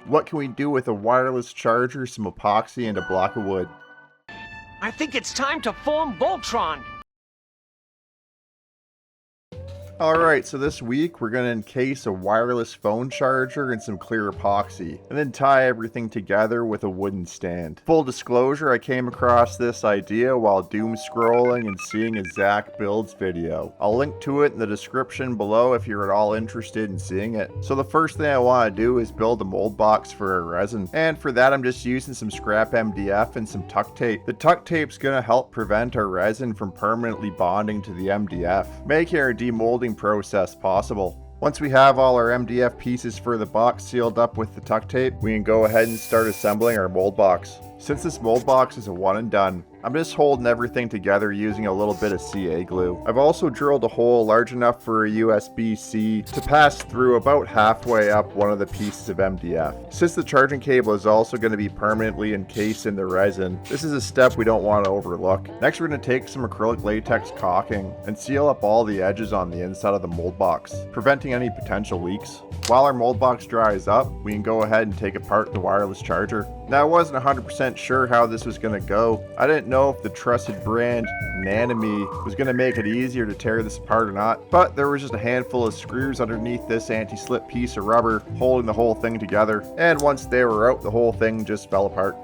What can we do with a wireless charger, some epoxy, and a block of wood? I think it's time to form Voltron. Alright, so this week we're going to encase a wireless phone charger and some clear epoxy, and then tie everything together with a wooden stand. Full disclosure, I came across this idea while doom scrolling and seeing a Zach Builds video. I'll link to it in the description below if you're at all interested in seeing it. So the first thing I want to do is build a mold box for our resin, and for that I'm just using some scrap MDF and some tuck tape. The tuck tape's going to help prevent our resin from permanently bonding to the MDF, making our demolding process possible. Once we have all our MDF pieces for the box sealed up with the tuck tape, we can go ahead and start assembling our mold box. Since this mold box is a one and done, I'm just holding everything together using a little bit of CA glue. I've also drilled a hole large enough for a USB-C to pass through about halfway up one of the pieces of MDF. Since the charging cable is also going to be permanently encased in the resin, this is a step we don't want to overlook. Next, we're going to take some acrylic latex caulking and seal up all the edges on the inside of the mold box, preventing any potential leaks. While our mold box dries up, we can go ahead and take apart the wireless charger. Now, I wasn't 100% sure how this was going to go. I didn't know if the trusted brand Nanami was going to make it easier to tear this apart or not, but there was just a handful of screws underneath this anti-slip piece of rubber holding the whole thing together, and once they were out, the whole thing just fell apart.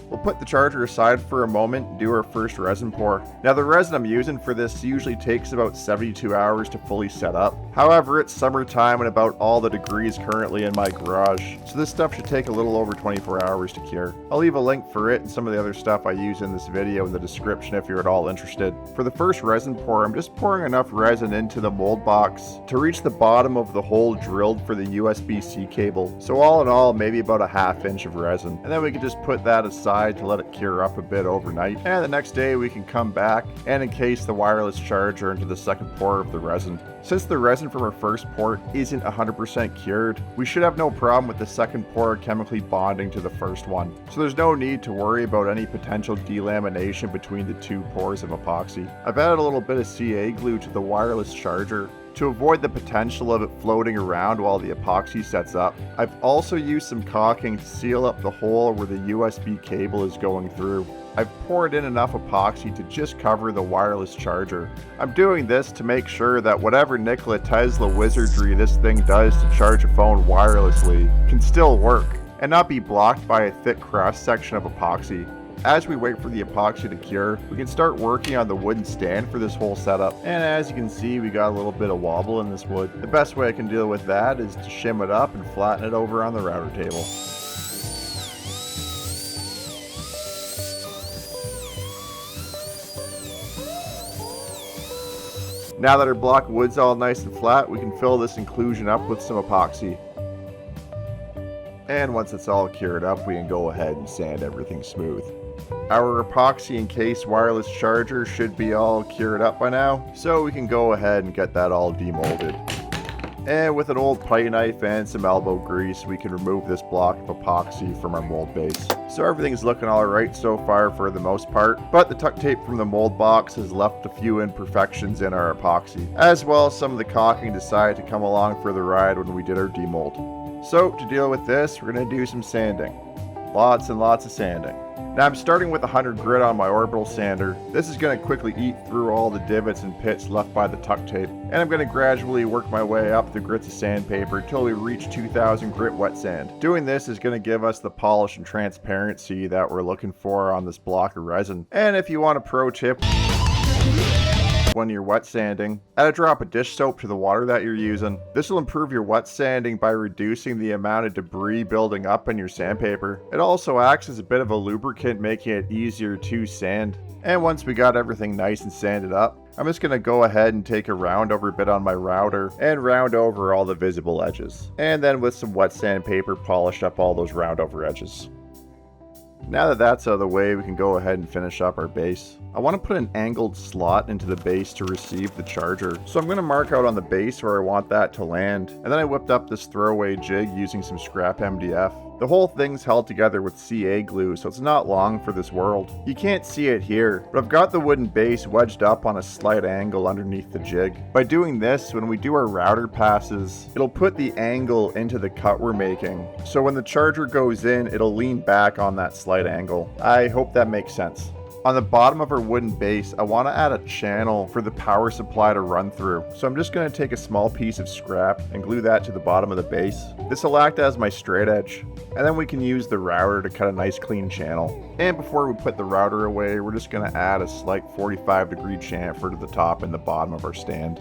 We'll put the charger aside for a moment and do our first resin pour. Now, the resin I'm using for this usually takes about 72 hours to fully set up. However, it's summertime and about all the degrees currently in my garage, so this stuff should take a little over 24 hours to cure. I'll leave a link for it and some of the other stuff I use in this video in the description if you're at all interested. For the first resin pour, I'm just pouring enough resin into the mold box to reach the bottom of the hole drilled for the USB-C cable. So all in all, maybe about a ½ inch of resin. And then we can just put that aside to let it cure up a bit overnight, and the next day we can come back and encase the wireless charger into the second pour of the resin. Since the resin from our first pour isn't 100% cured, we should have no problem with the second pour chemically bonding to the first one, so there's no need to worry about any potential delamination between the two pours of epoxy. I've added a little bit of CA glue to the wireless charger to avoid the potential of it floating around while the epoxy sets up. I've also used some caulking to seal up the hole where the USB cable is going through. I've poured in enough epoxy to just cover the wireless charger. I'm doing this to make sure that whatever Nikola Tesla wizardry this thing does to charge a phone wirelessly can still work and not be blocked by a thick cross section of epoxy. As we wait for the epoxy to cure, we can start working on the wooden stand for this whole setup. And as you can see, we got a little bit of wobble in this wood. The best way I can deal with that is to shim it up and flatten it over on the router table. Now that our block of wood's all nice and flat, we can fill this inclusion up with some epoxy. And once it's all cured up, we can go ahead and sand everything smooth. Our epoxy encased wireless charger should be all cured up by now, so we can go ahead and get that all demolded. And with an old pie knife and some elbow grease, we can remove this block of epoxy from our mold base. So everything's looking alright so far for the most part, but the tuck tape from the mold box has left a few imperfections in our epoxy, as well as some of the caulking decided to come along for the ride when we did our demold. So to deal with this, we're going to do some sanding. Lots and lots of sanding. Now I'm starting with 100 grit on my orbital sander. This is going to quickly eat through all the divots and pits left by the tuck tape, and I'm going to gradually work my way up the grits of sandpaper until we reach 2000 grit wet sand. Doing this is going to give us the polish and transparency that we're looking for on this block of resin. And if you want a pro tip when you're wet sanding, add a drop of dish soap to the water that you're using. This will improve your wet sanding by reducing the amount of debris building up in your sandpaper. It also acts as a bit of a lubricant, making it easier to sand. And once we got everything nice and sanded up, I'm just going to go ahead and take a round over bit on my router and round over all the visible edges. And then with some wet sandpaper, polish up all those round over edges. Now that that's out of the way, we can go ahead and finish up our base. I want to put an angled slot into the base to receive the charger, so I'm going to mark out on the base where I want that to land, and then I whipped up this throwaway jig using some scrap MDF. The whole thing's held together with CA glue, so it's not long for this world. You can't see it here, but I've got the wooden base wedged up on a slight angle underneath the jig. By doing this, when we do our router passes, it'll put the angle into the cut we're making. So when the charger goes in, it'll lean back on that slight angle. I hope that makes sense. On the bottom of our wooden base, I want to add a channel for the power supply to run through. So I'm just going to take a small piece of scrap and glue that to the bottom of the base. This will act as my straight edge. And then we can use the router to cut a nice clean channel. And before we put the router away, we're just going to add a slight 45-degree chamfer to the top and the bottom of our stand.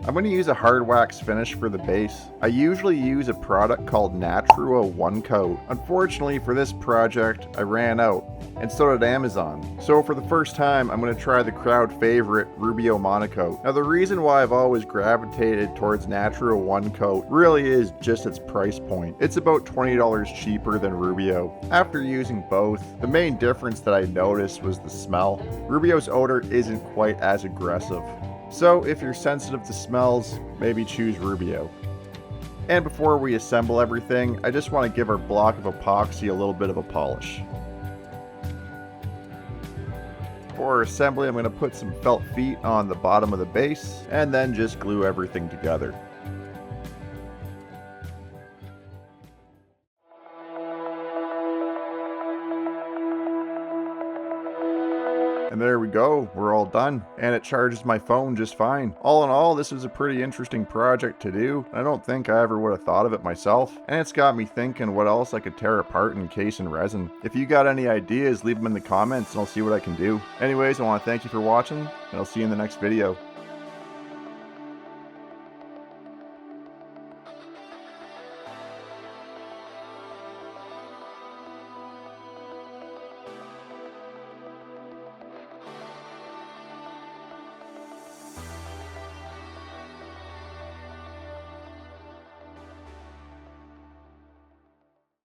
I'm going to use a hard wax finish for the base. I usually use a product called Natura Monocoat. Unfortunately for this project, I ran out, and so did Amazon. So for the first time, I'm going to try the crowd favorite Rubio Monocoat. Now the reason why I've always gravitated towards Natura Monocoat really is just its price point. It's about $20 cheaper than Rubio. After using both, the main difference that I noticed was the smell. Rubio's odor isn't quite as aggressive. So if you're sensitive to smells, maybe choose Rubio. And before we assemble everything, I just want to give our block of epoxy a little bit of a polish. For assembly, I'm going to put some felt feet on the bottom of the base, and then just glue everything together. And there we go, we're all done. And it charges my phone just fine. All in all, this was a pretty interesting project to do. I don't think I ever would have thought of it myself. And it's got me thinking what else I could tear apart and encase in resin. If you got any ideas, leave them in the comments and I'll see what I can do. Anyways, I want to thank you for watching, and I'll see you in the next video.